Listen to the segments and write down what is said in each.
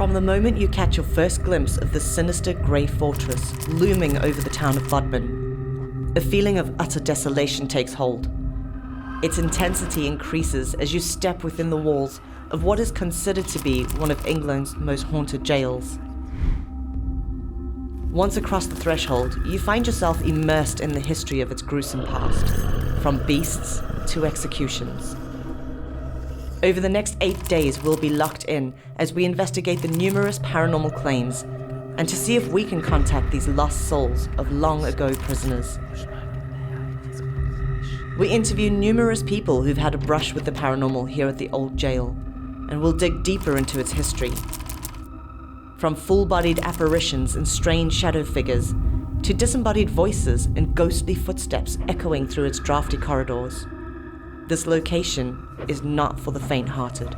From the moment you catch your first glimpse of the sinister grey fortress looming over the town of Bodmin, a feeling of utter desolation takes hold. Its intensity increases as you step within the walls of what is considered to be one of England's most haunted jails. Once across the threshold, you find yourself immersed in the history of its gruesome past, from beasts to executions. Over the next 8 days, we'll be locked in as we investigate the numerous paranormal claims and to see if we can contact these lost souls of long-ago prisoners. We interview numerous people who've had a brush with the paranormal here at the old jail, and we'll dig deeper into its history. From full-bodied apparitions and strange shadow figures, to disembodied voices and ghostly footsteps echoing through its drafty corridors. This location is not for the faint-hearted.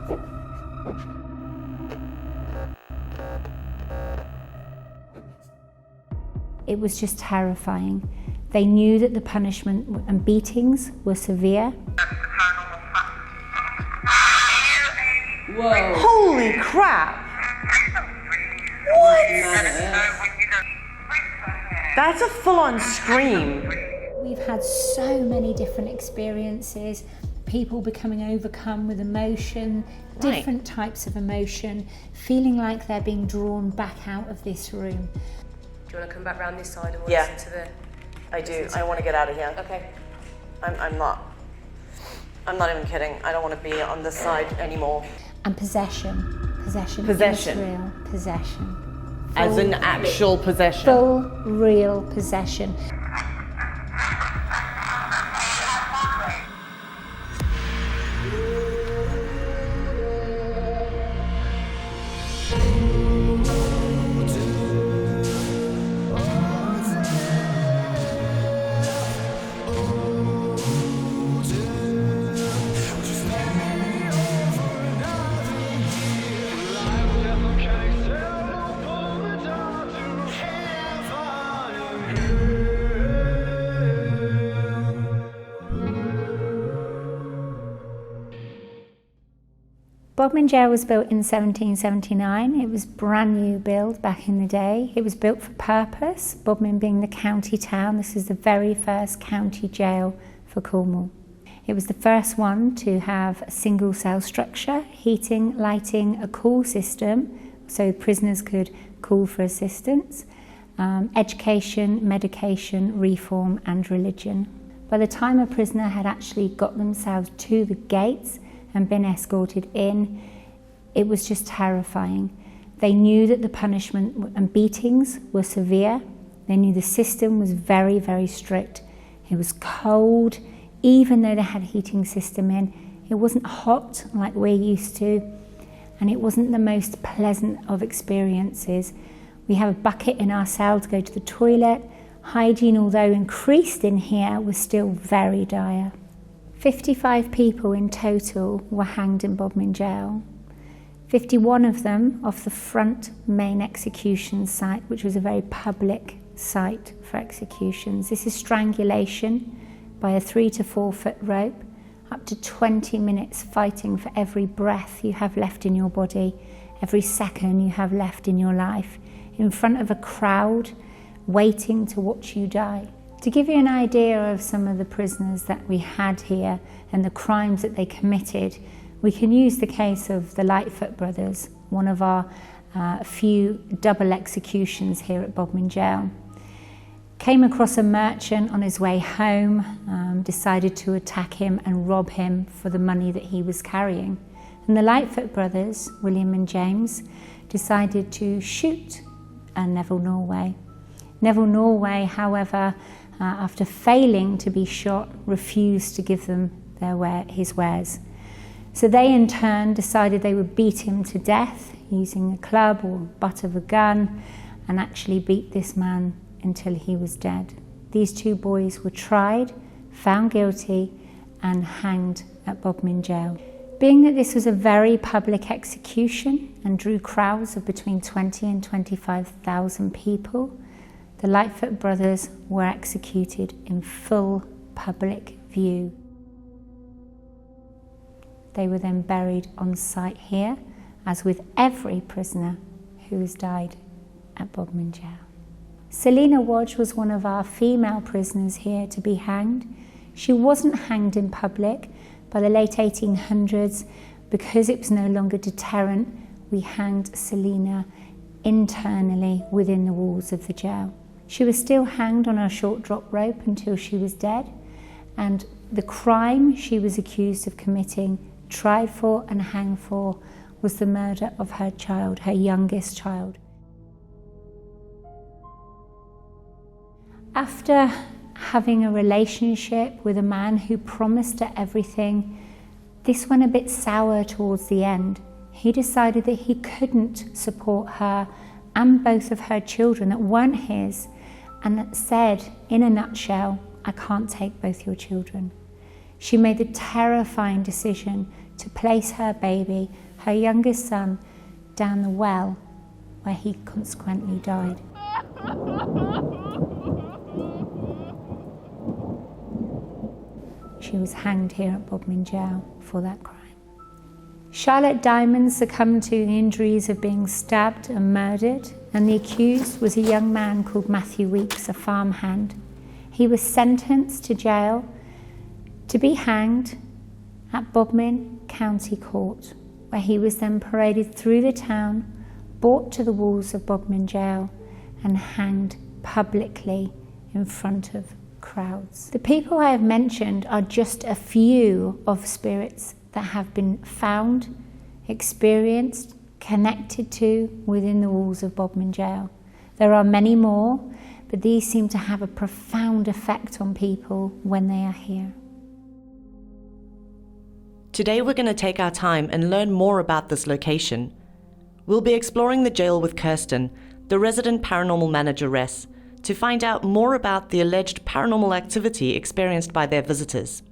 It was just terrifying. They knew that the punishment and beatings were severe. Whoa. Holy crap! What? That's a full-on scream. We've had so many different experiences, people becoming overcome with emotion, different types of emotion, feeling like they're being drawn back out of this room. Do you want to come back round this side and we'll listen to the... I do. I want to get out of here. Okay. I'm not even kidding. I don't want to be on this side anymore. And possession. Possession. Possession. Is real. Possession. As in actual possession. Full, real possession. Bodmin Jail was built in 1779. It was brand new build back in the day. It was built for purpose, Bodmin being the county town. This is the very first county jail for Cornwall. It was the first one to have a single cell structure, heating, lighting, a call system, so prisoners could call for assistance, education, medication, reform and religion. By the time a prisoner had actually got themselves to the gates and been escorted in, it was just terrifying. They knew that the punishment and beatings were severe. They knew the system was very, very strict. It was cold, even though they had a heating system in. It wasn't hot like we're used to, and it wasn't the most pleasant of experiences. We have a bucket in our cell to go to the toilet. Hygiene, although increased in here, was still very dire. 55 people in total were hanged in Bodmin Jail. 51 of them off the front main execution site, which was a very public site for executions. This is strangulation by a 3 to 4 foot rope, up to 20 minutes fighting for every breath you have left in your body, every second you have left in your life, in front of a crowd waiting to watch you die. To give you an idea of some of the prisoners that we had here and the crimes that they committed, we can use the case of the Lightfoot brothers, one of our few double executions here at Bodmin Jail. Came across a merchant on his way home, decided to attack him and rob him for the money that he was carrying. And the Lightfoot brothers, William and James, decided to shoot Neville Norway. Neville Norway, however, after failing to be shot, refused to give them his wares. So they in turn decided they would beat him to death using a club or butt of a gun, and actually beat this man until he was dead. These two boys were tried, found guilty and hanged at Bodmin Jail. Being that this was a very public execution and drew crowds of between 20 and 25,000 people, the Lightfoot brothers were executed in full public view. They were then buried on site here, as with every prisoner who has died at Bodmin Jail. Selina Wadge was one of our female prisoners here to be hanged. She wasn't hanged in public. By the late 1800s, because it was no longer deterrent, we hanged Selina internally within the walls of the jail. She was still hanged on a short drop rope until she was dead, and the crime she was accused of committing, tried for and hanged for, was the murder of her child, her youngest child. After having a relationship with a man who promised her everything, this went a bit sour towards the end. He decided that he couldn't support her and both of her children that weren't his, and said, in a nutshell, I can't take both your children. She made the terrifying decision to place her baby, her youngest son, down the well where he consequently died. She was hanged here at Bodmin Jail for that crime. Charlotte Diamond succumbed to the injuries of being stabbed and murdered, and the accused was a young man called Matthew Weeks, a farmhand. He was sentenced to jail to be hanged at Bodmin County Court, where he was then paraded through the town, brought to the walls of Bodmin Jail, and hanged publicly in front of crowds. The people I have mentioned are just a few of spirits that have been found, experienced, connected to within the walls of Bodmin Jail. There are many more, but these seem to have a profound effect on people when they are here. Today we're going to take our time and learn more about this location. We'll be exploring the jail with Kirsten, the resident paranormal manageress, to find out more about the alleged paranormal activity experienced by their visitors.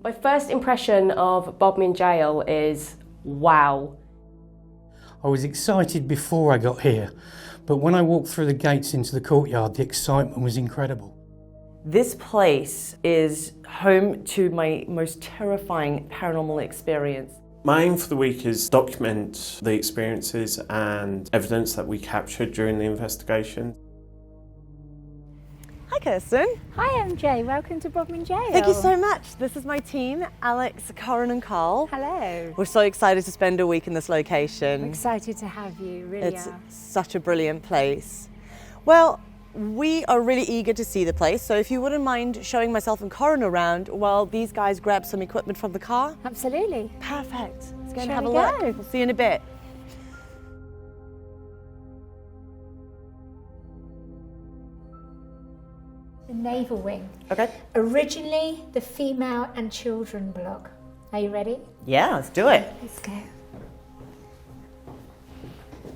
My first impression of Bodmin Jail is wow. I was excited before I got here, but when I walked through the gates into the courtyard, the excitement was incredible. This place is home to my most terrifying paranormal experience. My aim for the week is document the experiences and evidence that we captured during the investigation. Hi Kirsten. Hi MJ, welcome to Bodmin Jail. Thank you so much. This is my team, Alex, Corin and Carl. Hello. We're so excited to spend a week in this location. I'm excited to have you, really It's are. such a brilliant place. Well, we are really eager to see the place, so if you wouldn't mind showing myself and Corin around while these guys grab some equipment from the car. Absolutely. Perfect. Let's go and Shall have a we look. go? We'll see you in a bit. The naval wing. Okay. Originally the female and children block. Are you ready? Yeah, let's do it. Let's go.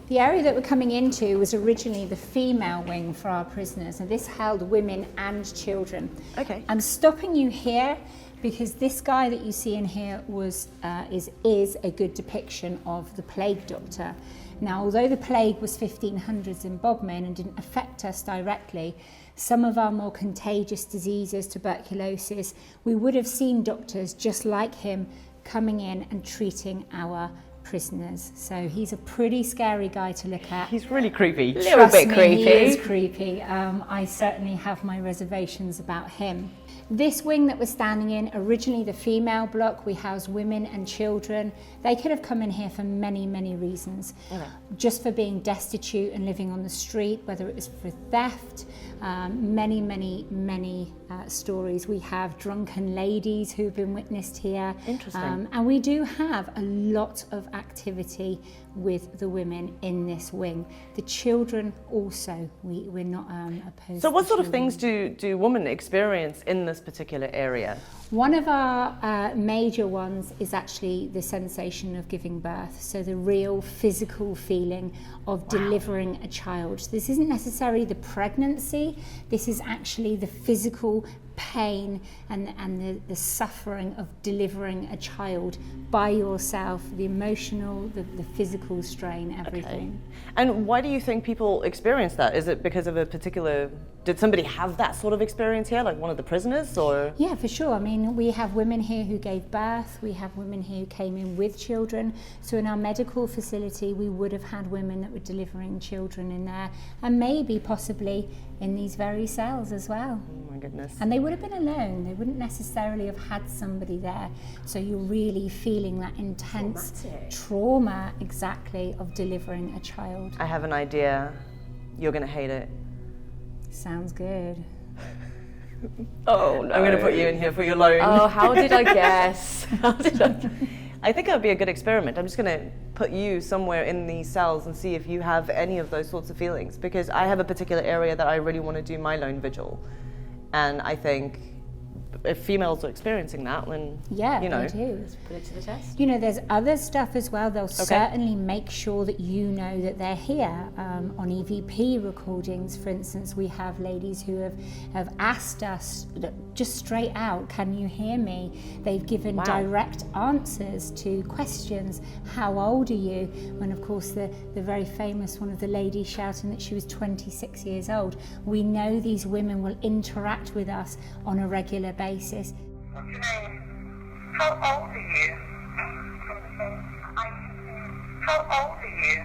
The area that we're coming into was originally the female wing for our prisoners, and this held women and children. Okay. I'm stopping you here because this guy that you see in here is a good depiction of the plague doctor. Now, although the plague was 1500s in Bodmin and didn't affect us directly, some of our more contagious diseases, tuberculosis, we would have seen doctors just like him coming in and treating our prisoners. So he's a pretty scary guy to look at. He's really creepy. Trust me, he is creepy. I certainly have my reservations about him. This wing that we're standing in, originally the female block, we house women and children. They could have come in here for many, many reasons. Okay. Just for being destitute and living on the street, whether it was for theft, many stories. We have drunken ladies who've been witnessed here. Interesting. And we do have a lot of activity with the women in this wing. The children also, we're not opposed. So what to sort of children. things do women experience in this particular area? One of our major ones is actually the sensation of giving birth, so the real physical feeling of delivering a child. This isn't necessarily the pregnancy, this is actually the physical pain and the suffering of delivering a child by yourself, the emotional, the physical strain, everything. Okay. And why do you think people experience that? Is it because of a particular, did somebody have that sort of experience here, like one of the prisoners, or? Yeah, for sure. I mean, we have women here who gave birth, we have women here who came in with children. So in our medical facility, we would have had women that were delivering children in there, and maybe possibly in these very cells as well. Oh my goodness. And they would have been alone. They wouldn't necessarily have had somebody there. So you're really feeling that intense trauma, exactly, of delivering a child. I have an idea. You're going to hate it. Sounds good. Oh no. I'm going to put you in here for your loan. Oh, how did I guess? How did I? I think it would be a good experiment. I'm just going to put you somewhere in these cells and see if you have any of those sorts of feelings, because I have a particular area that I really want to do my lone vigil. And I think if females are experiencing that, then, yeah, you know. they do. Let's put it to the test. You know, there's other stuff as well. They'll certainly make sure that you know that they're here. On EVP recordings, for instance, we have ladies who have asked us just straight out, can you hear me? They've given direct answers to questions. How old are you? When, of course, the very famous one of the ladies shouting that she was 26 years old. We know these women will interact with us on a regular basis. What's your name? How old are you? How old are you?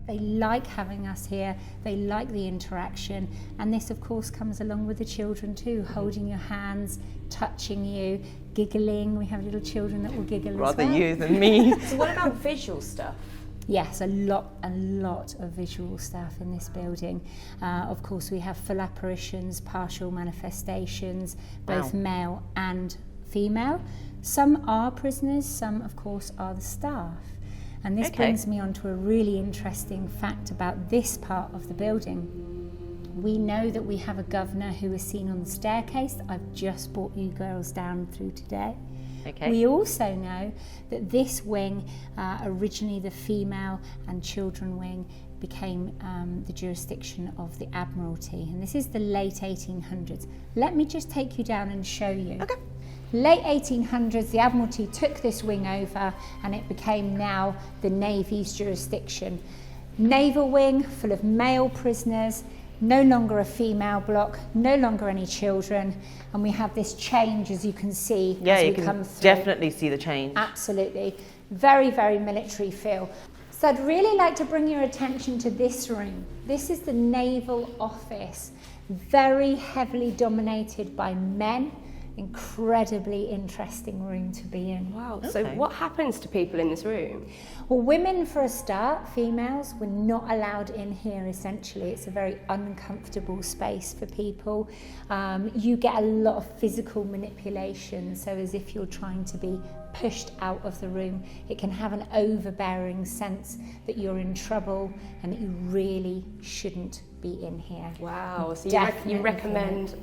They like having us here, they like the interaction, and this of course comes along with the children too, holding your hands, touching you, giggling. We have little children that will giggle Rather as well. you than me. So what about visual stuff? Yes, a lot of visual stuff in this building. Of course, we have full apparitions, partial manifestations, both male and female. Some are prisoners, some, of course, are the staff. And this brings me on to a really interesting fact about this part of the building. We know that we have a governor who is seen on the staircase that I've just brought you girls down through today. Okay. We also know that this wing, originally the female and children wing, became the jurisdiction of the Admiralty, and this is the late 1800s. Let me just take you down and show you. Okay. Late 1800s, the Admiralty took this wing over and it became now the Navy's jurisdiction. Naval wing full of male prisoners, no longer a female block, no longer any children, and we have this change, as you can see, as we come through. Definitely see the change. Absolutely. Very, very military feel. So I'd really like to bring your attention to this room. This is the Naval Office, very heavily dominated by men. Incredibly interesting room to be in. Wow. So what happens to people in this room? Well, women for a start, females, were not allowed in here essentially. It's a very uncomfortable space for people. You get a lot of physical manipulation, so as if you're trying to be pushed out of the room. It can have an overbearing sense that you're in trouble and that you really shouldn't be in here. Wow. So Definitely you recommend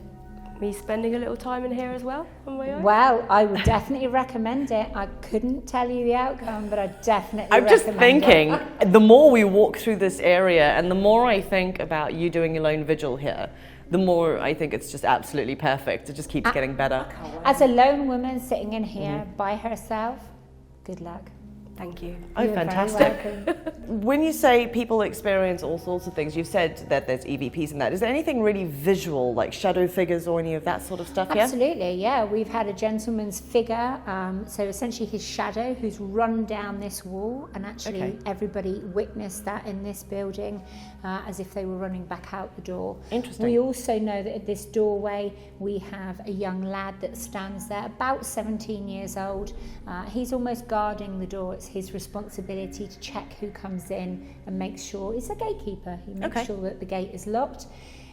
me spending a little time in here as well on my own? Well, I would definitely recommend it. I couldn't tell you the outcome, but I definitely I'm just recommend thinking, the more we walk through this area and the more I think about you doing your lone vigil here, the more I think it's just absolutely perfect. It just keeps getting better. As a lone woman sitting in here by herself, good luck. Thank you. Oh, You're very fantastic. welcome. When you say people experience all sorts of things, you've said that there's EVPs and that. Is there anything really visual, like shadow figures or any of that sort of stuff here? Absolutely, yeah. We've had a gentleman's figure, so essentially his shadow, who's run down this wall, and actually everybody witnessed that in this building as if they were running back out the door. Interesting. We also know that at this doorway we have a young lad that stands there, about 17 years old. He's almost guarding the door. It's his responsibility to check who comes in and make sure, he's a gatekeeper, he makes sure that the gate is locked.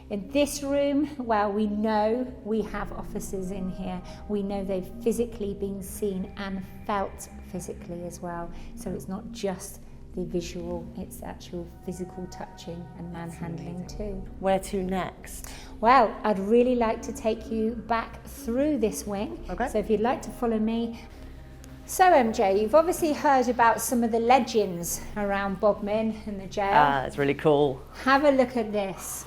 In this room, well, we know we have officers in here. We know they've physically been seen and felt physically as well. So it's not just the visual, it's actual physical touching and manhandling too. Where to next? Well, I'd really like to take you back through this wing. Okay. So if you'd like to follow me. So MJ, you've obviously heard about some of the legends around Bodmin and the jail. It's really cool. Have a look at this.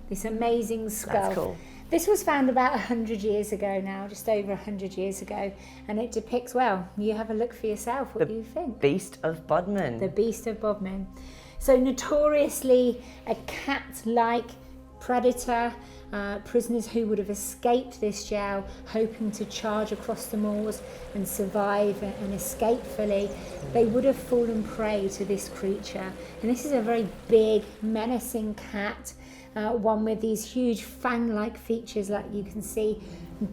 this amazing skull. That's cool. This was found about 100 years ago now, just over 100 years ago, and it depicts, well, you have a look for yourself, what do you think? Beast of Bodmin. The Beast of Bodmin. So notoriously a cat-like predator, prisoners who would have escaped this jail hoping to charge across the moors and survive and escape fully, they would have fallen prey to this creature. And this is a very big, menacing cat, one with these huge fang-like features like you can see,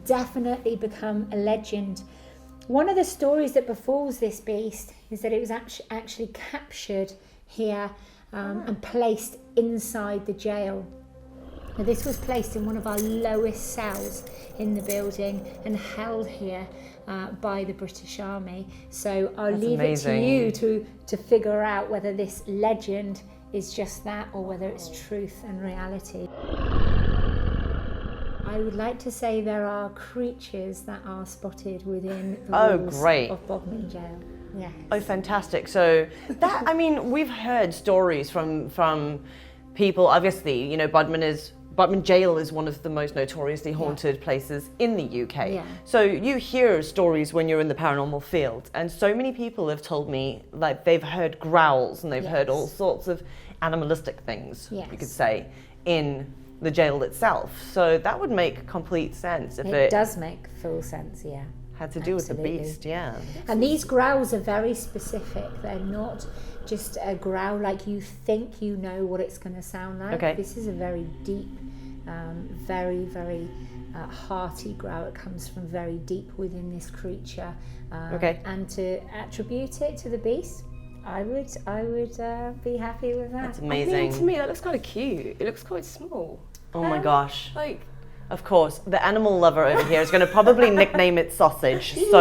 definitely become a legend. One of the stories that befalls this beast is that it was actually captured here and placed inside the jail. Now, this was placed in one of our lowest cells in the building and held here by the British Army. So I'll leave it to you to figure out whether this legend is just that or whether it's truth and reality. I would like to say there are creatures that are spotted within the walls of Bodmin Jail. Yes. Oh, fantastic. So that, I mean, we've heard stories from people, obviously, you know, Bodmin Jail is one of the most notoriously haunted places in the UK. Yeah. So you hear stories when you're in the paranormal field, and so many people have told me like they've heard growls and they've heard all sorts of animalistic things, you could say, in the jail itself. So that would make complete sense if it does make full sense, yeah. Had to do with the beast, yeah. And these growls are very specific. They're not just a growl like you think you know what it's going to sound like. Okay. This is a very deep, very, very hearty growl. It comes from very deep within this creature. And to attribute it to the beast, I would be happy with that. That's amazing. I mean, to me, that looks kind of cute. It looks quite small. Oh my gosh. Like, of course, the animal lover over here is going to probably nickname it sausage. If you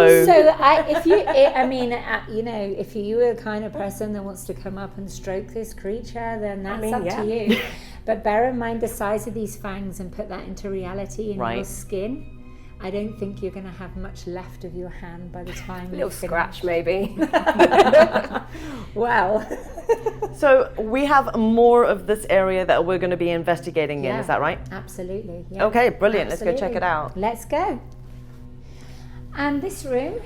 were the kind of person that wants to come up and stroke this creature, then that's up to you. But bear in mind the size of these fangs and put that into reality in your skin. I don't think you're going to have much left of your hand by the time a little scratch, maybe. Well. So we have more of this area that we're going to be investigating in, is that right? Absolutely. Yeah. Okay, brilliant. Absolutely. Let's go check it out. Let's go. And this room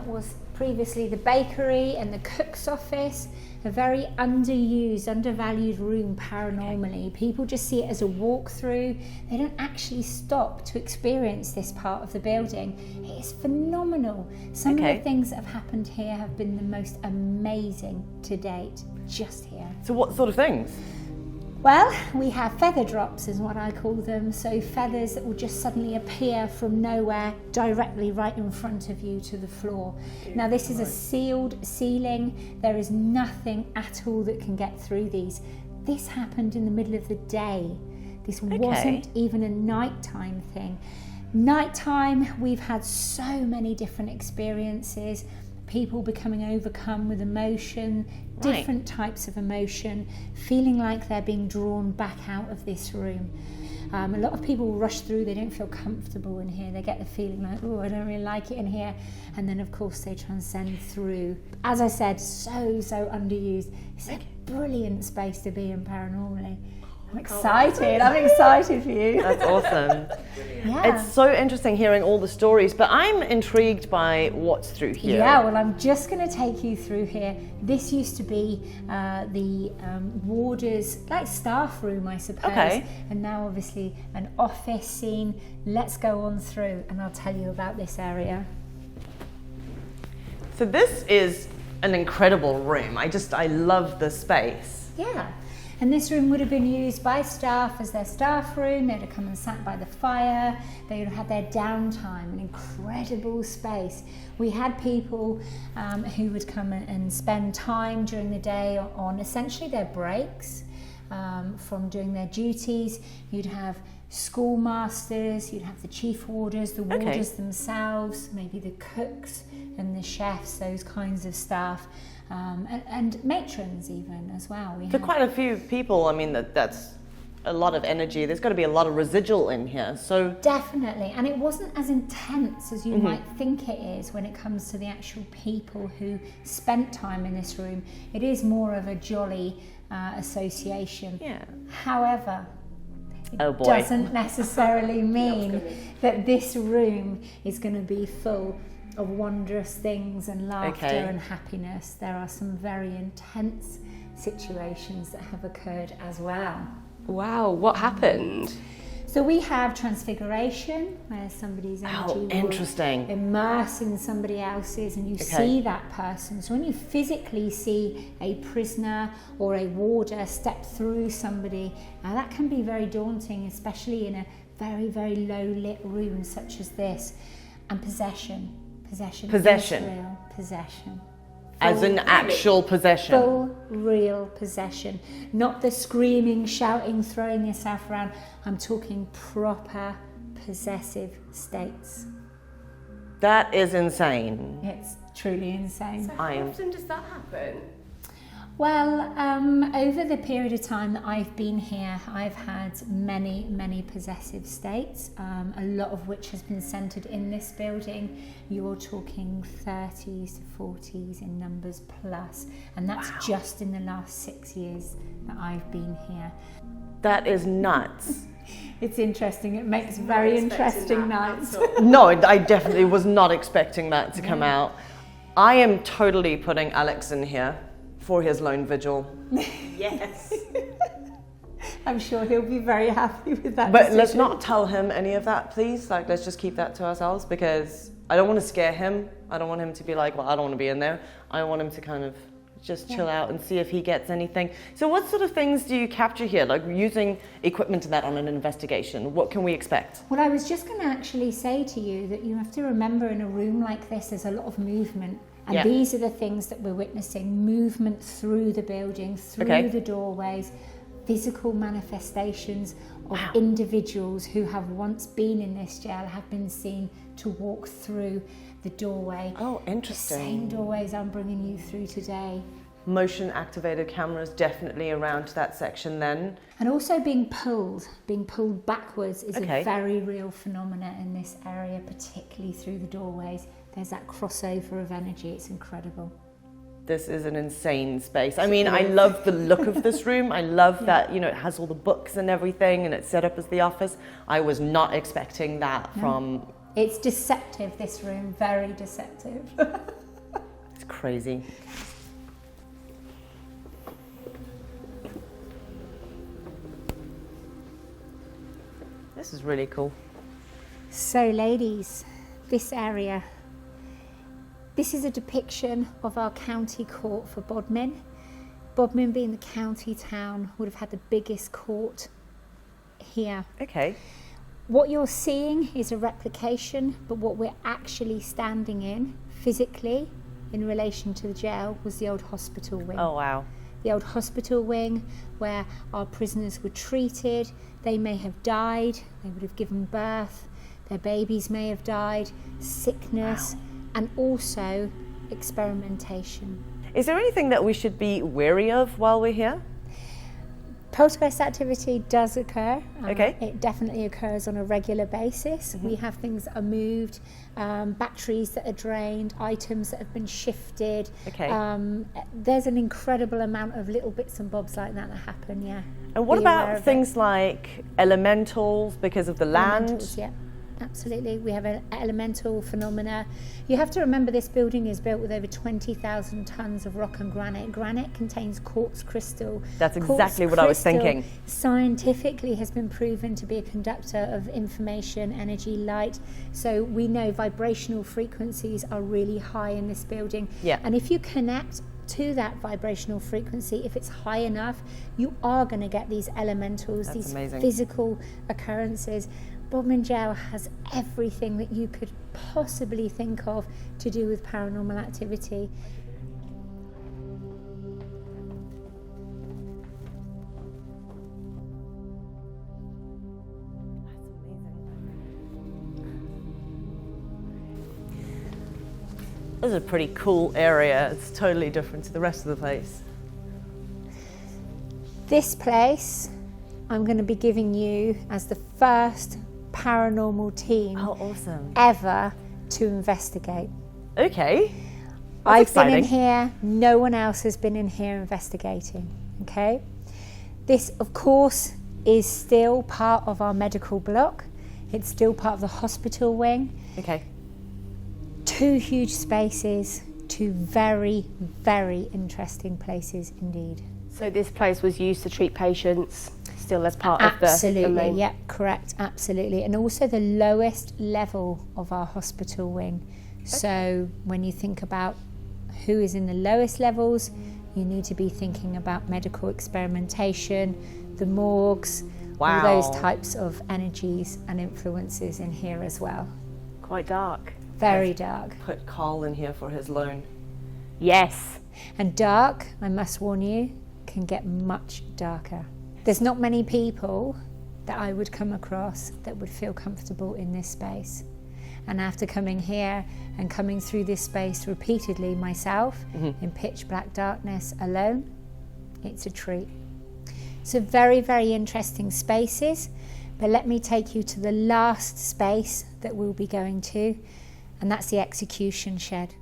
was previously the bakery and the cook's office, a very underused, undervalued room paranormally. People just see it as a walkthrough. They don't actually stop to experience this part of the building. It is phenomenal. Some of the things that have happened here have been the most amazing to date, just here. So what sort of things? Well, we have feather drops is what I call them, so feathers that will just suddenly appear from nowhere directly right in front of you to the floor. Now this is a sealed ceiling, there is nothing at all that can get through these. This happened in the middle of the day. This wasn't even a nighttime thing. Nighttime, we've had so many different experiences. People becoming overcome with emotion, different types of emotion, feeling like they're being drawn back out of this room. A lot of people rush through, they don't feel comfortable in here. They get the feeling like, oh, I don't really like it in here. And then, of course, they transcend through. As I said, so underused. It's a brilliant space to be in paranormally. I'm excited for you. That's awesome. Yeah. It's so interesting hearing all the stories, but I'm intrigued by what's through here. Yeah, well, I'm just going to take you through here. This used to be the warder's, like, staff room, I suppose. Okay. And now, obviously, an office scene. Let's go on through and I'll tell you about this area. So this is an incredible room. I love the space. Yeah. And this room would have been used by staff as their staff room. They'd have come and sat by the fire. They would have had their downtime, an incredible space. We had people who would come and spend time during the day on essentially their breaks from doing their duties. You'd have schoolmasters, you'd have the chief warders, the warders themselves, maybe the cooks and the chefs, those kinds of staff. And matrons even as well. For quite a few people, I mean, that's a lot of energy. There's got to be a lot of residual in here. So definitely, and it wasn't as intense as you might think it is when it comes to the actual people who spent time in this room. It is more of a jolly association. Yeah. However, Oh boy. Doesn't necessarily mean that this room is going to be full of wondrous things and laughter and happiness. There are some very intense situations that have occurred as well. Wow, what happened? So we have transfiguration, where somebody's energy will immerse in somebody else's, and you see that person. So when you physically see a prisoner or a warder step through somebody, now that can be very daunting, especially in a very, very low lit room such as this. And possession is real. Possession. As an actual possession. Full, real possession. Not the screaming, shouting, throwing yourself around. I'm talking proper possessive states. That is insane. It's truly insane. So how often does that happen? Well, over the period of time that I've been here, I've had many, many possessive states, a lot of which has been centred in this building. You're talking 30s to 40s in numbers plus, and that's just in the last 6 years that I've been here. That is nuts. It's interesting. It makes very interesting nights. No, I definitely was not expecting that to come out. I am totally putting Alex in here for his lone vigil. Yes. I'm sure he'll be very happy with that But decision. let's not tell him any of that, please. Like, let's just keep that to ourselves, because I don't want to scare him. I don't want him to be like, well, I don't want to be in there. I want him to kind of just chill out and see if he gets anything. So what sort of things do you capture here? Like, using equipment to that on an investigation, what can we expect? Well, I was just going to actually say to you that you have to remember, in a room like this, there's a lot of movement. And these are the things that we're witnessing: movement through the building, through the doorways, physical manifestations of individuals who have once been in this jail, have been seen to walk through the doorway. Oh, interesting. The same doorways I'm bringing you through today. Motion activated cameras definitely around that section then. And also being pulled backwards is a very real phenomena in this area, particularly through the doorways. There's that crossover of energy. It's incredible. This is an insane space. I mean, I love the look of this room. I love that, you know, it has all the books and everything, and it's set up as the office. I was not expecting that from... It's deceptive, this room, very deceptive. It's crazy. This is really cool. So, ladies, this area, this is a depiction of our county court for Bodmin. Bodmin, being the county town, would have had the biggest court here. Okay. What you're seeing is a replication, but what we're actually standing in physically in relation to the jail was the old hospital wing. Oh, wow. The old hospital wing where our prisoners were treated. They may have died, they would have given birth, their babies may have died, sickness, and also experimentation. Is there anything that we should be wary of while we're here? Poltergeist activity does occur. It definitely occurs on a regular basis. Mm-hmm. We have things that are moved, batteries that are drained, items that have been shifted. There's an incredible amount of little bits and bobs like that happen, And what about things like elementals because of the land? Elementals, yeah. Absolutely. We have an elemental phenomena. You have to remember, this building is built with over 20,000 tons of rock and granite. Granite contains quartz crystal. That's exactly what I was thinking. Scientifically has been proven to be a conductor of information, energy, light. So we know vibrational frequencies are really high in this building. Yeah. And if you connect to that vibrational frequency, if it's high enough, you are going to get these elementals, these physical occurrences. Bodmin Jail has everything that you could possibly think of to do with paranormal activity. This is a pretty cool area. It's totally different to the rest of the place. This place I'm going to be giving you as the first paranormal team ever to investigate. Okay. I've been in here, no one else has been in here investigating. Okay. This, of course, is still part of our medical block. It's still part of the hospital wing. Okay. 2 huge spaces, 2 very, very interesting places indeed. So this place was used to treat patients still as part of the Absolutely, main... yeah, correct, absolutely. And also the lowest level of our hospital wing. So when you think about who is in the lowest levels, you need to be thinking about medical experimentation, the morgues, all those types of energies and influences in here as well. Quite dark. Very dark. Put Carl in here for his loan. Yes. And dark, I must warn you, can get much darker. There's not many people that I would come across that would feel comfortable in this space. And after coming here and coming through this space repeatedly myself, in pitch black darkness alone, it's a treat. So very, very interesting spaces, but let me take you to the last space that we'll be going to, and that's the execution shed.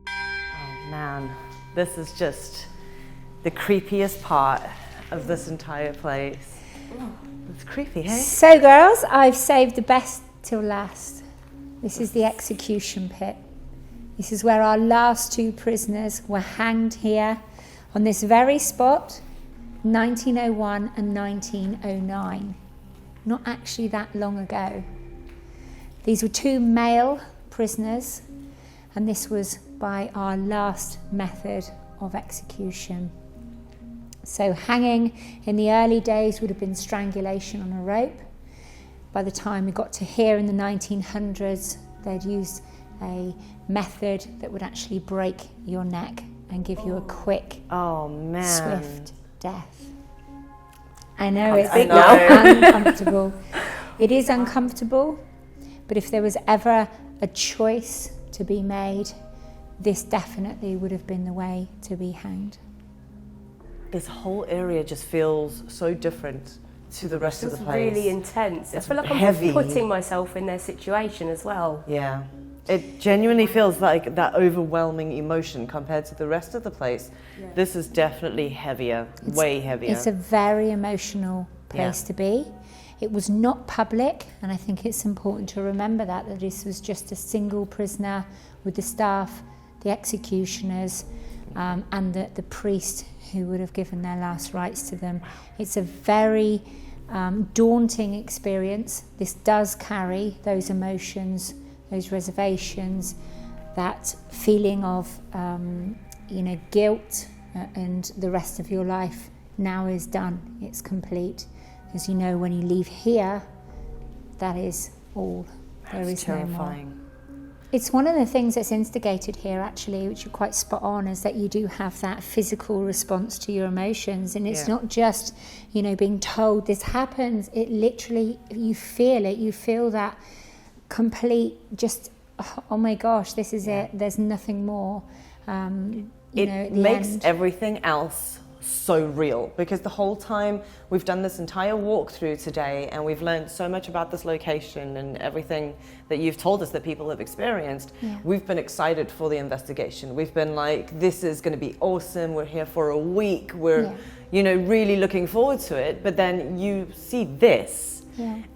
Oh man, this is just the creepiest part of this entire place. It's creepy, hey? So girls, I've saved the best till last. This is the execution pit. This is where our last 2 prisoners were hanged here on this very spot, 1901 and 1909. Not actually that long ago. These were 2 male prisoners, and this was by our last method of execution. So hanging in the early days would have been strangulation on a rope. By the time we got to here in the 1900s, they'd used a method that would actually break your neck and give you a quick, swift death. I know it's uncomfortable. It is uncomfortable, but if there was ever a choice to be made, this definitely would have been the way to be hanged. This whole area just feels so different to the rest of the place. It's really intense. I feel like heavy. I'm putting myself in their situation as well. Yeah. It genuinely feels like that overwhelming emotion compared to the rest of the place. Yeah. This is definitely heavier, way heavier. It's a very emotional place to be. It was not public, and I think it's important to remember that this was just a single prisoner with the staff, the executioners, and the priest who would have given their last rites to them. It's a very daunting experience. This does carry those emotions, those reservations, that feeling of guilt, and the rest of your life now is done. It's complete. As you know, when you leave here, that is all. There is terrifying. No more. It's one of the things that's instigated here, actually, which you're quite spot on, is that you do have that physical response to your emotions. And it's not just, being told this happens. It literally, you feel it. You feel that complete, just, oh my gosh, this is it. There's nothing more. It makes everything else so real, because the whole time we've done this entire walkthrough today and we've learned so much about this location and everything that you've told us that people have experienced, we've been excited for the investigation. We've been like, this is going to be awesome, we're here for a week, we're really looking forward to it. But then you see this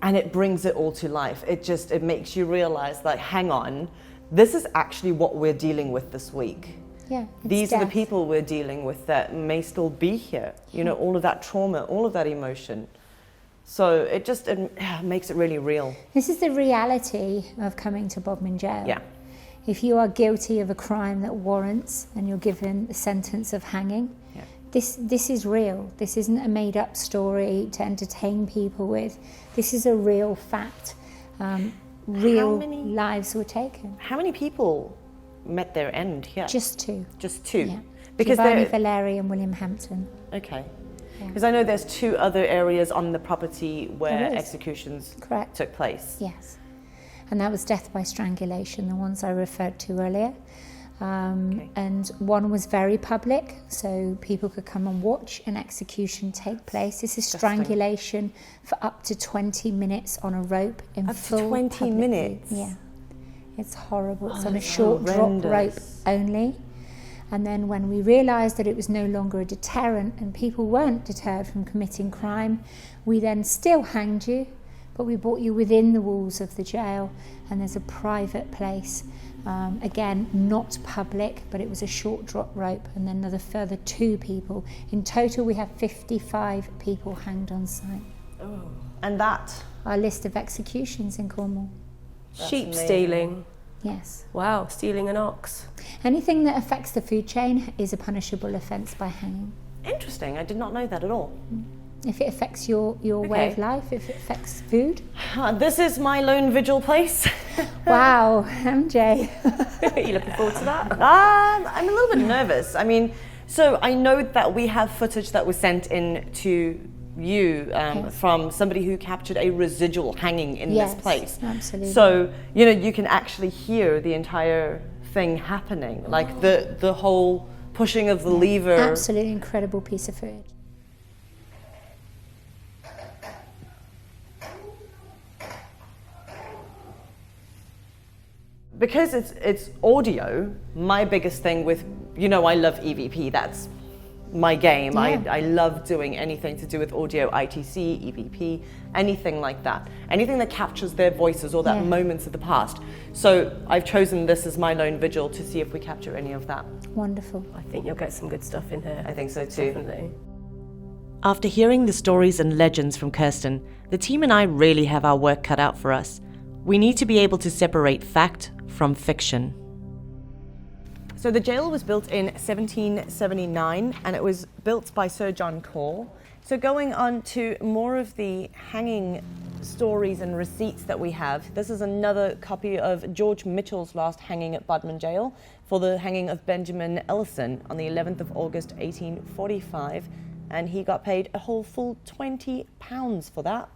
and it brings it all to life. It makes you realize, like, hang on, this is actually what we're dealing with this week. Yeah, these are the people we're dealing with that may still be here. All of that trauma, all of that emotion. So it makes it really real. This is the reality of coming to Bodmin Jail. Yeah. If you are guilty of a crime that warrants and you're given a sentence of hanging, this is real. This isn't a made-up story to entertain people with. This is a real fact. Real lives were taken. How many people met their end here? Just 2. Just 2? Yeah. Because Giovanni Valeri and William Hampton. Okay. Because I know there's 2 other areas on the property where executions took place. Yes. And that was death by strangulation, the ones I referred to earlier. And one was very public, so people could come and watch an execution take place. This is strangulation for up to 20 minutes on a rope in full to 20 public minutes? view. Yeah. It's horrible. It's on a short drop rope only. And then when we realised that it was no longer a deterrent and people weren't deterred from committing crime, we then still hanged you, but we brought you within the walls of the jail, and there's a private place. Again, not public, but it was a short drop rope, and then another further 2 people. In total, we have 55 people hanged on site. Oh. And that? Our list of executions in Cornwall. Sheep stealing. Yes. Wow, stealing an ox. Anything that affects the food chain is a punishable offence by hanging. Interesting, I did not know that at all. If it affects your way of life, if it affects food. This is my lone vigil place. Wow, MJ. Are you looking forward to that? I'm a little bit nervous. I mean, so I know that we have footage that was sent in to you from somebody who captured a residual hanging in this place. Absolutely. So, you know, you can actually hear the entire thing happening, like the whole pushing of the lever. Absolutely incredible piece of footage. Because it's audio, my biggest thing with, you know, I love EVP, that's my game. Yeah. I love doing anything to do with audio, ITC, EVP, anything like that. Anything that captures their voices or that moments of the past. So I've chosen this as my lone vigil to see if we capture any of that. Wonderful. I think you'll get some good stuff in here. I think so too. Definitely. After hearing the stories and legends from Kirsten, the team and I really have our work cut out for us. We need to be able to separate fact from fiction. So the jail was built in 1779 and it was built by Sir John Cole. So going on to more of the hanging stories and receipts that we have, this is another copy of George Mitchell's last hanging at Bodmin Jail for the hanging of Benjamin Ellison on the 11th of August 1845, and he got paid a whole full £20 for that.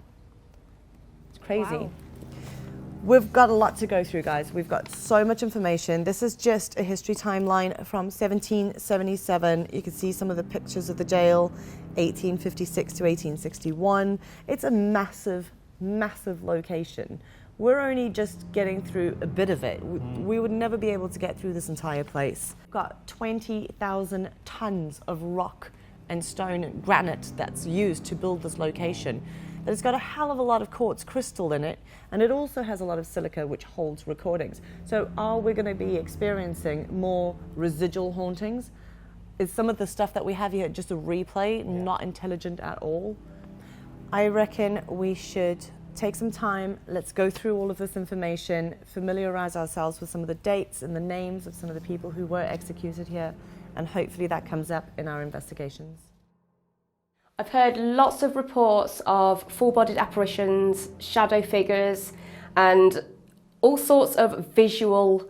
It's crazy. Wow. We've got a lot to go through, guys. We've got so much information. This is just a history timeline from 1777. You can see some of the pictures of the jail, 1856 to 1861. It's a massive, massive location. We're only just getting through a bit of it. We would never be able to get through this entire place. We've got 20,000 tons of rock and stone and granite that's used to build this location. But it's got a hell of a lot of quartz crystal in it, and it also has a lot of silica which holds recordings. So are we going to be experiencing more residual hauntings? Is some of the stuff that we have here just a replay, not intelligent at all? I reckon we should take some time, let's go through all of this information, familiarize ourselves with some of the dates and the names of some of the people who were executed here, and hopefully that comes up in our investigations. I've heard lots of reports of full-bodied apparitions, shadow figures, and all sorts of visual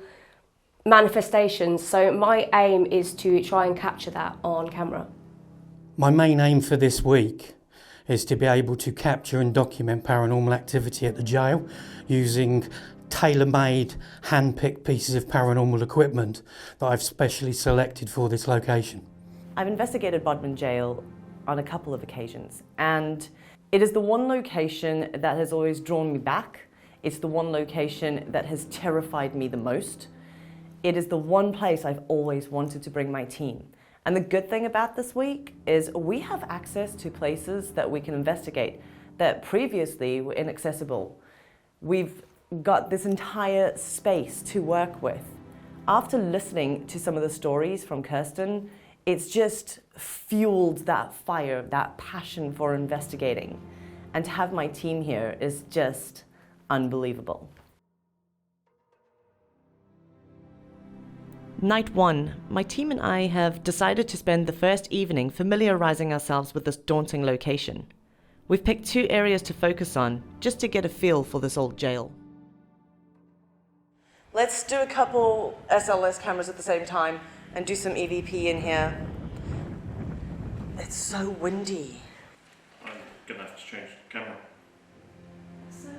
manifestations. So my aim is to try and capture that on camera. My main aim for this week is to be able to capture and document paranormal activity at the jail using tailor-made, hand-picked pieces of paranormal equipment that I've specially selected for this location. I've investigated Bodmin Jail on a couple of occasions, and it is the one location that has always drawn me back. It's the one location that has terrified me the most. It is the one place I've always wanted to bring my team. And the good thing about this week is we have access to places that we can investigate that previously were inaccessible. We've got this entire space to work with. After listening to some of the stories from Kirsten, it's just fueled that fire, that passion for investigating. And to have my team here is just unbelievable. Night 1, my team and I have decided to spend the first evening familiarizing ourselves with this daunting location. We've picked 2 areas to focus on, just to get a feel for this old jail. Let's do a couple SLS cameras at the same time and do some EVP in here. It's so windy. I'm gonna have to change the camera.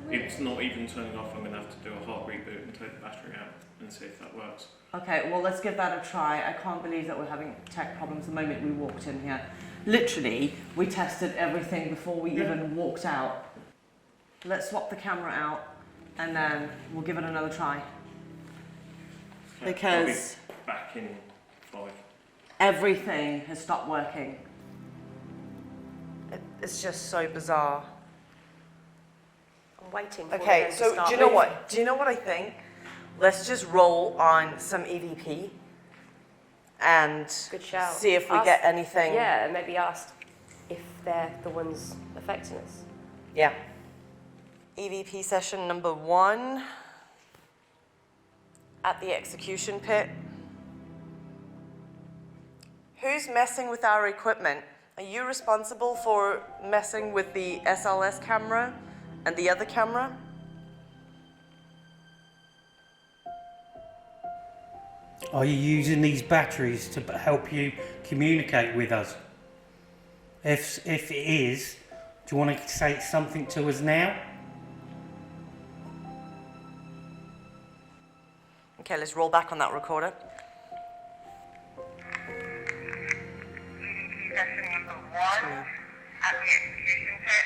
It's not even turning off. I'm gonna have to do a hard reboot and take the battery out and see if that works. Okay, well, let's give that a try. I can't believe that we're having tech problems the moment we walked in here. Literally, we tested everything before we even walked out. Let's swap the camera out and then we'll give it another try. Okay, Because I'll be back in 5. Everything has stopped working. It's just so bizarre. I'm waiting for Okay, them to so start do you know moving. what? Do you know what I think? Let's just roll on some EVP and Good shout. see if we Ask- get anything. Yeah, and maybe ask if they're the ones affecting us. Yeah. EVP session number 1 at the execution pit. Who's messing with our equipment? Are you responsible for messing with the SLS camera and the other camera? Are you using these batteries to help you communicate with us? If it is, do you want to say something to us now? Okay, let's roll back on that recorder. EVP session number 1 at the execution pit.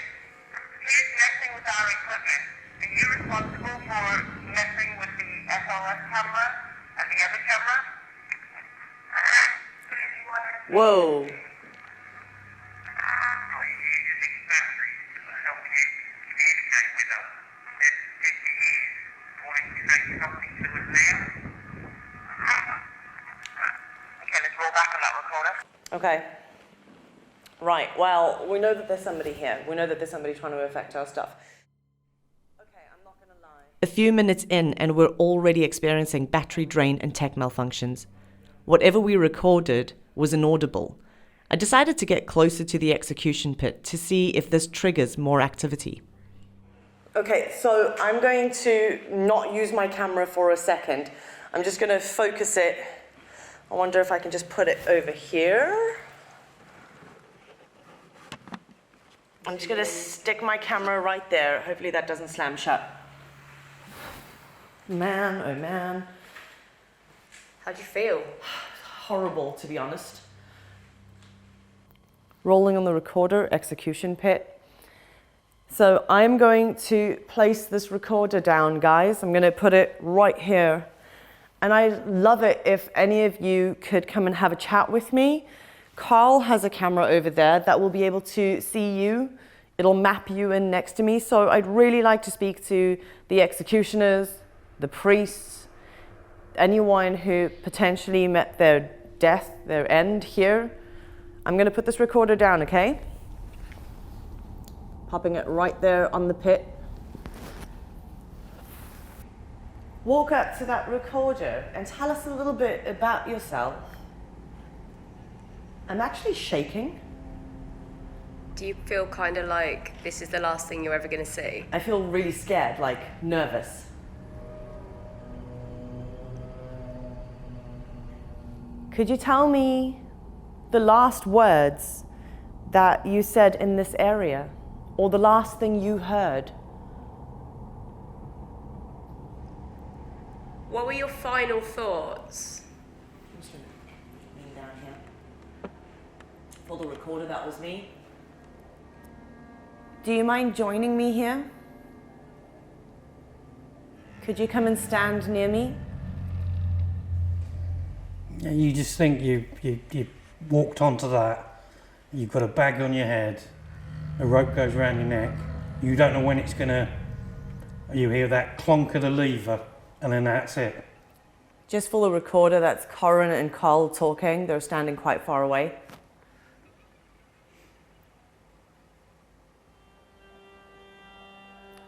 Who's messing with our equipment? Are you responsible for messing with the SLS camera and the other camera? Whoa. Are you using batteries to help you communicate with us? If it is, wanting to say something to us now? Okay, let's roll back on that recorder. Okay. Right, well, we know that there's somebody here. We know that there's somebody trying to affect our stuff. Okay, I'm not gonna lie. A few minutes in, and we're already experiencing battery drain and tech malfunctions. Whatever we recorded was inaudible. I decided to get closer to the execution pit to see if this triggers more activity. Okay, so I'm going to not use my camera for a second. I'm just going to focus it. I wonder if I can just put it over here. I'm just going to stick my camera right there. Hopefully that doesn't slam shut. Man, oh man. How do you feel? Horrible, to be honest. Rolling on the recorder, execution pit. So I'm going to place this recorder down, guys. I'm going to put it right here. And I'd love it if any of you could come and have a chat with me. Carl has a camera over there that will be able to see you. It'll map you in next to me. So I'd really like to speak to the executioners, the priests, anyone who potentially met their death, their end here. I'm going to put this recorder down, okay? Popping it right there on the pit. Walk up to that recorder and tell us a little bit about yourself. I'm actually shaking. Do you feel kind of like this is the last thing you're ever going to see? I feel really scared, like nervous. Could you tell me the last words that you said in this area, or the last thing you heard? What were your final thoughts? I'm just gonna lean down here. For the recorder, that was me. Do you mind joining me here? Could you come and stand near me? You just think you walked onto that, you've got a bag on your head, a rope goes around your neck, you don't know when it's gonna, you hear that clonk of the lever, and then that's it. Just for the recorder, that's Corin and Carl talking. They're standing quite far away.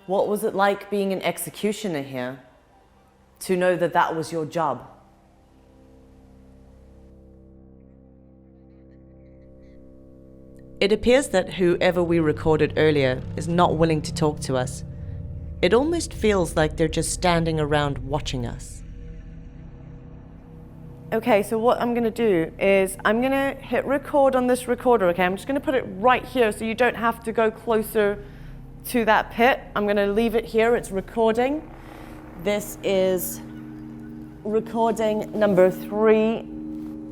What was it like being an executioner here? To know that that was your job? It appears that whoever we recorded earlier is not willing to talk to us. It almost feels like they're just standing around watching us. Okay, so what I'm gonna do is I'm gonna hit record on this recorder, okay? I'm just gonna put it right here so you don't have to go closer to that pit. I'm gonna leave it here, it's recording. This is recording number 3.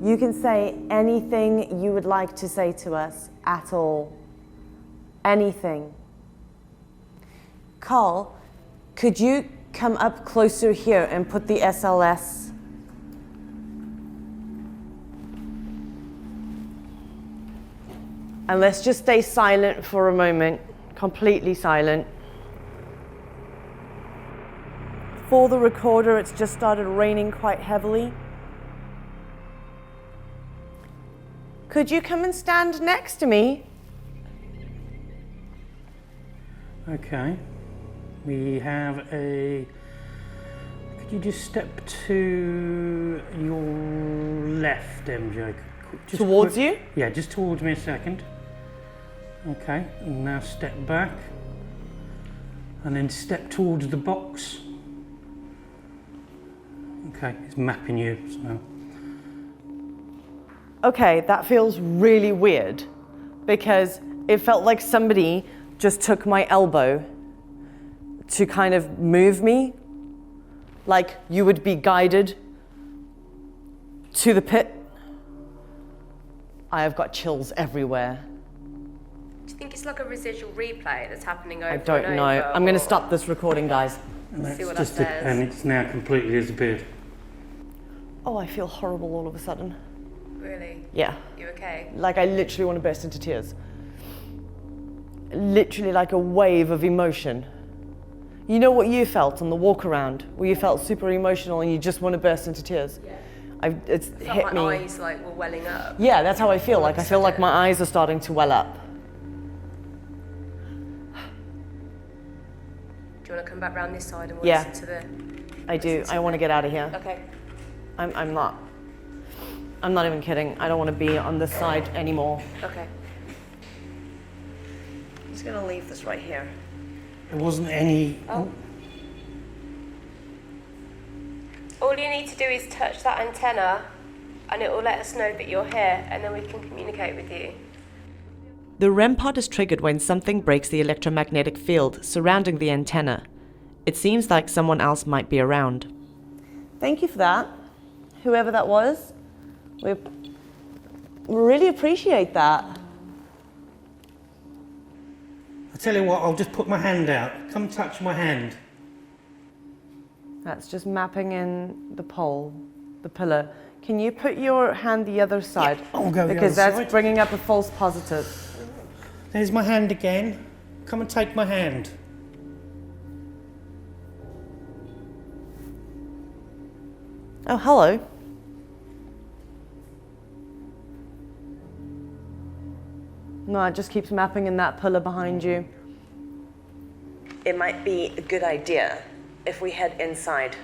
You can say anything you would like to say to us at all. Anything. Carl, could you come up closer here and put the SLS? And let's just stay silent for a moment, completely silent. For the recorder, it's just started raining quite heavily. Could you come and stand next to me? Okay. We have a... Could you just step to your left, MJ? Just Towards you? Yeah, just towards me a second. Okay, and now step back. And then step towards the box. Okay, it's mapping you, so... Okay, that feels really weird because it felt like somebody just took my elbow to kind of move me, like you would be guided to the pit. I have got chills everywhere. Do you think it's like a residual replay that's happening over I don't and know. over, I'm going to or- stop this recording, guys. And See what that's that says. and it's now completely disappeared. Oh, I feel horrible all of a sudden. Really? Yeah. You okay? Like I literally want to burst into tears. Literally like a wave of emotion. You know what you felt on the walk around, where you felt super emotional and you just want to burst into tears? Yeah. It's Felt hit me. my eyes like were welling up. Yeah, that's how I feel. Like I feel like my eyes are starting to well up. Do you want to come back round this side and we'll Yeah. listen to the... I do. I want to get out of here. Okay. I'm not even kidding. I don't want to be on this side anymore. Okay. I'm just gonna leave this right here. There wasn't any... Oh. All you need to do is touch that antenna and it will let us know that you're here and then we can communicate with you. The REM pod is triggered when something breaks the electromagnetic field surrounding the antenna. It seems like someone else might be around. Thank you for that, whoever that was. We really appreciate that. I tell you what, I'll just put my hand out. Come touch my hand. That's just mapping in the pole, the pillar. Can you put your hand the other side? I'll go the because other that's side. bringing up a false positive. There's my hand again. Come and take my hand. Oh, hello. No, it just keeps mapping in that pillar behind you. It might be a good idea if we head inside.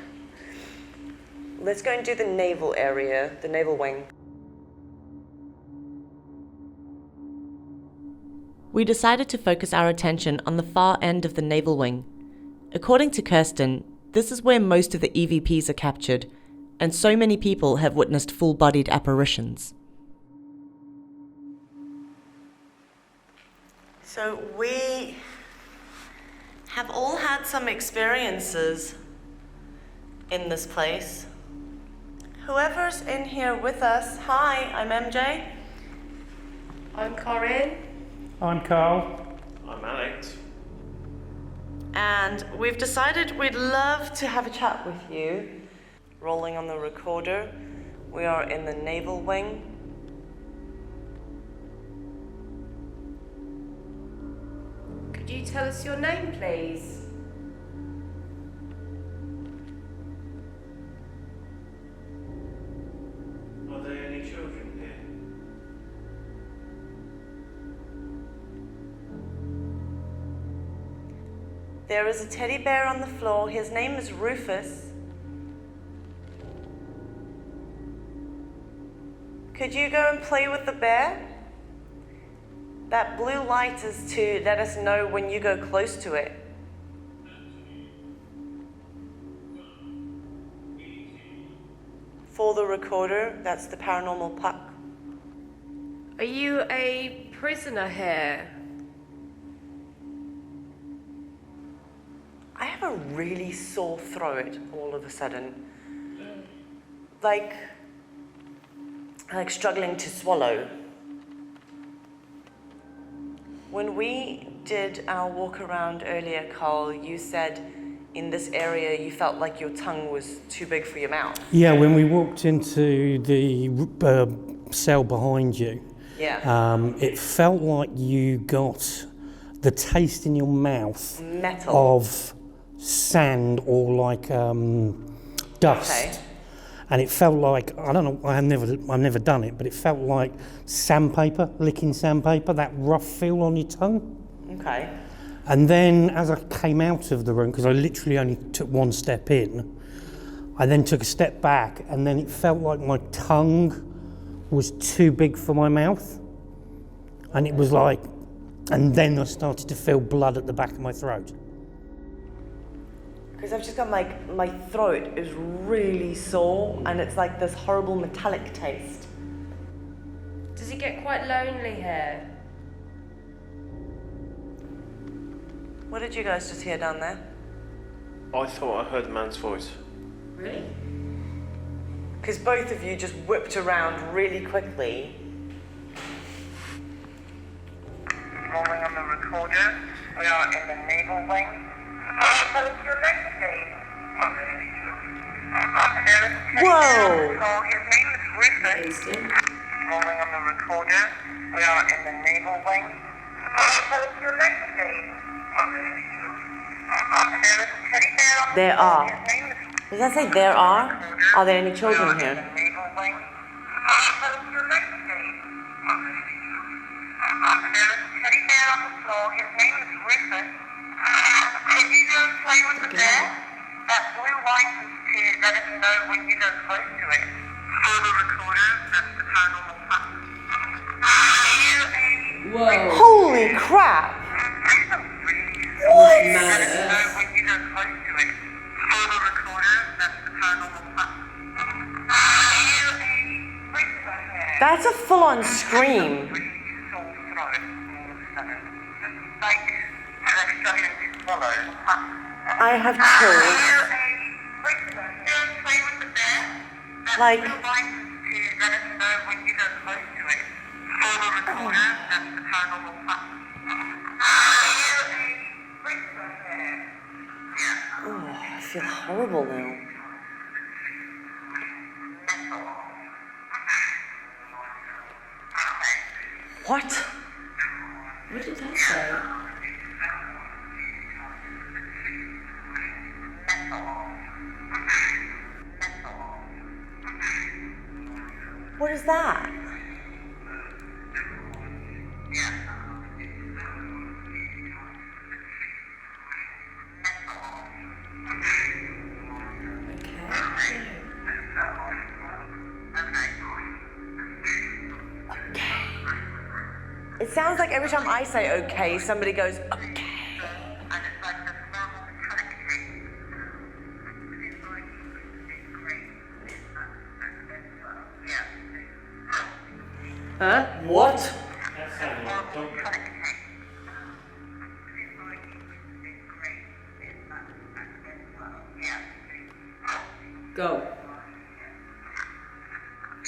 Let's go and do the naval area, the naval wing. We decided to focus our attention on the far end of the naval wing. According to Kirsten, this is where most of the EVPs are captured, and so many people have witnessed full-bodied apparitions. So we have all had some experiences in this place. Whoever's in here with us, hi, I'm MJ. I'm Corinne. I'm Carl. I'm Alex. And we've decided we'd love to have a chat with you. Rolling on the recorder. We are in the naval wing. Could you tell us your name, please? Are there any children here? There is a teddy bear on the floor. His name is Rufus. Could you go and play with the bear? That blue light is to let us know when you go close to it. For the recorder, that's the paranormal puck. Are you a prisoner here? I have a really sore throat all of a sudden. Like struggling to swallow. When we did our walk around earlier, Carl, you said in this area you felt like your tongue was too big for your mouth. Yeah, when we walked into the cell behind you, Yeah. It felt like you got the taste in your mouth Metal. of sand or like dust. Okay. And it felt like, I don't know, I've never done it, but it felt like sandpaper, licking sandpaper, that rough feel on your tongue. Okay. And then as I came out of the room, because I literally only took one step in, I then took a step back, and then it felt like my tongue was too big for my mouth. And it was like, and then I started to feel blood at the back of my throat. Because I've just got my throat is really sore and it's like this horrible metallic taste. Does it get quite lonely here? What did you guys just hear down there? I thought I heard a man's voice. Really? Because both of you just whipped around really quickly. Rolling on the recorder. We are in the naval wing. What is your next name? Whoa! So his name is Rufus. Rolling on the recorder. We are in the naval wing. What is your next name? There is a teddy bear on the There floor. are. His name is Does that say there are? Are there any children here? naval wing. What is your next name? There is a teddy bear on the floor. His name is Rufus. Could you go play with the bear? That blue light is to let us know when you go close to it. For the recorder, that's the paranormal fact. Whoa. Holy crap! What? Let us know when you go close to it. For the recorder, that's the paranormal fact. That's a full-on scream. I have chills. Like, oh, I feel horrible now. What? What did that say? What is that? It sounds like every time I say okay, somebody goes, okay. Huh? What? That sounded like a dog. Go.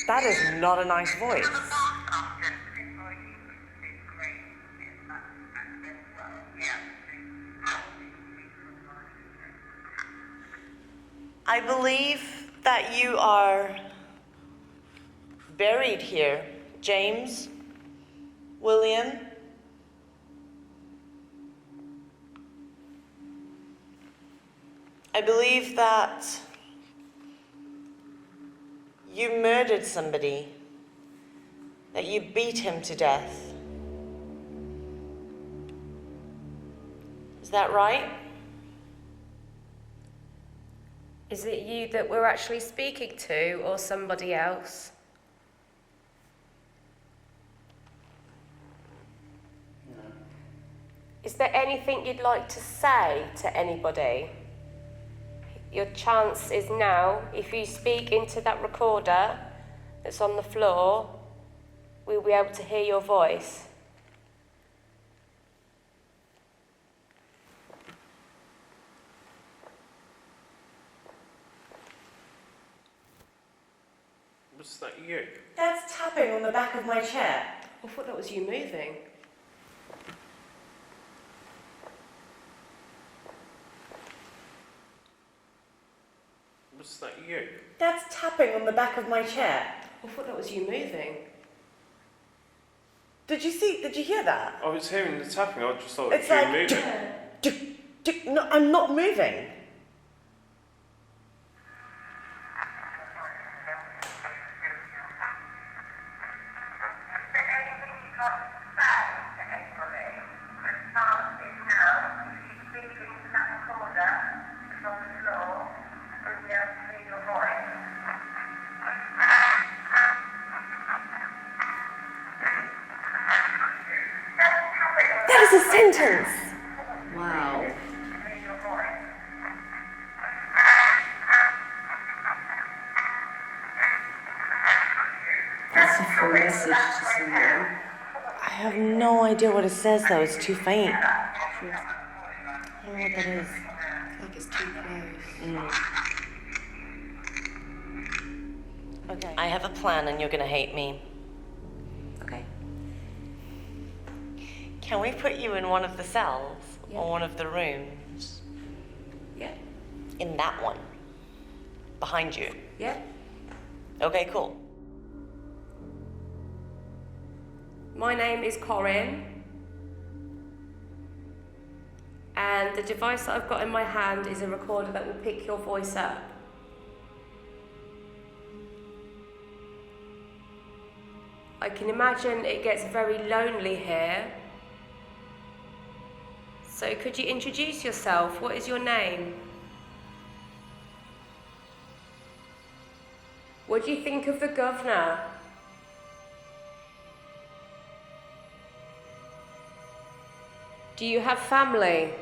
That is not a nice voice. I believe that you are buried here, James, William. I believe that you murdered somebody, that you beat him to death. Is that right? Is it you that we're actually speaking to, or somebody else? No. Is there anything you'd like to say to anybody? Your chance is now. If you speak into that recorder that's on the floor, we'll be able to hear your voice. Was that you? That's tapping on the back of my chair. I thought that was you moving. Was that you? That's tapping on the back of my chair. I thought that was you moving. Did you hear that? I was hearing the tapping, I just thought It's you like, moving. no, I'm not moving. That is a sentence. Wow. That's a full message to someone. I have no idea what it says though. It's too faint. I don't know what that is. Like it's too close. Okay. I have a plan and you're gonna hate me. Okay. Can we put you in one of the cells Yeah. or one of the rooms? Yeah. In that one. Behind you. Yeah. Okay, cool. My name is Corinne, and the device that I've got in my hand is a recorder that will pick your voice up. I can imagine it gets very lonely here. So could you introduce yourself? What is your name? What do you think of the governor? Do you have family?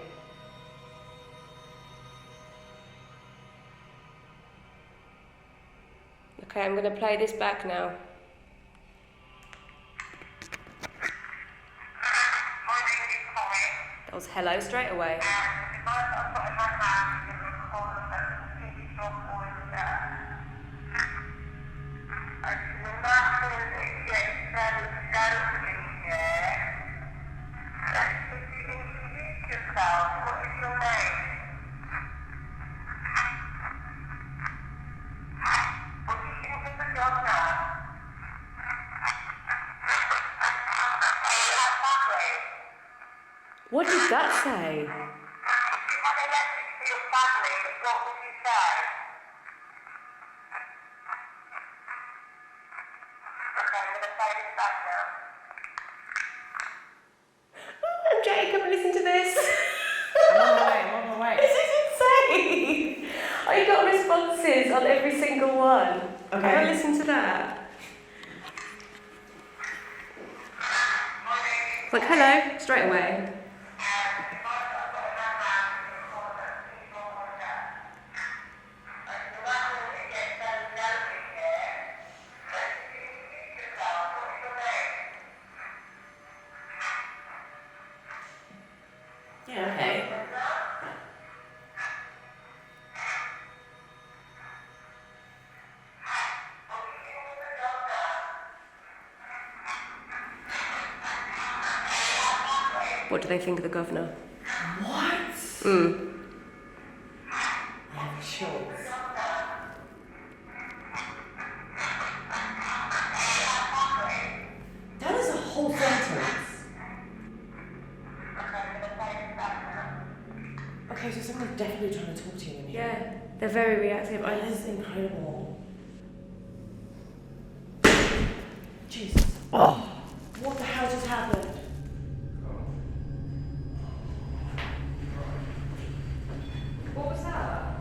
Okay, I'm going to play this back now. That was hello straight away. What did that say? Jacob, listen to this. I'm on my way. This is insane. I got responses on every single one. Okay. Can I listen to that? It's like, hello, straight away. Yeah, okay. What do they think of the governor? What? Mm. I have chills. That is a whole sentence. Okay, so someone's definitely trying to talk to you in here. Yeah, they're very reactive. That is incredible. Jesus. Oh, What the hell just happened? What was that?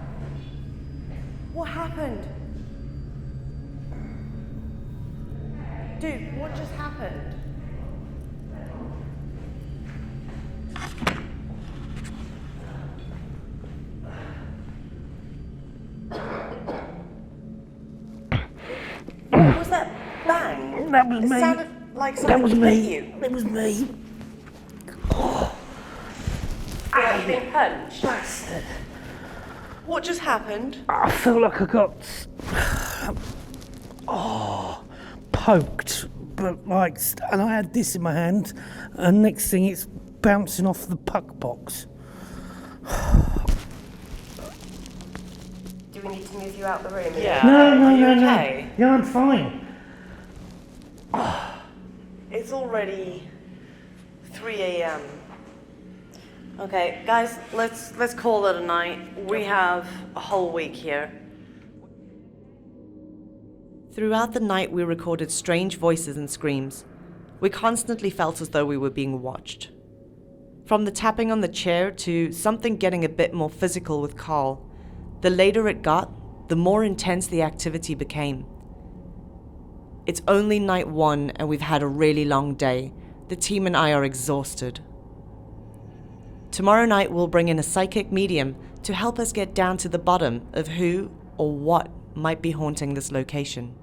What happened? Dude, what just happened? What was that bang? that was It me. sounded like That something was hit me. you. It was me. Yeah, you've been punched. Bastard. What just happened? I feel like I got poked, but like, and I had this in my hand, and next thing it's bouncing off the puck box. Do we need to move you out the room? Yeah. No, Are you no. okay? Yeah, I'm fine. It's It's already 3 a.m. Okay, guys, let's call it a night. We have a whole week here. Throughout the night, we recorded strange voices and screams. We constantly felt as though we were being watched. From the tapping on the chair to something getting a bit more physical with Carl, the later it got, the more intense the activity became. It's only night 1 and we've had a really long day. The team and I are exhausted. Tomorrow night we'll bring in a psychic medium to help us get down to the bottom of who or what might be haunting this location.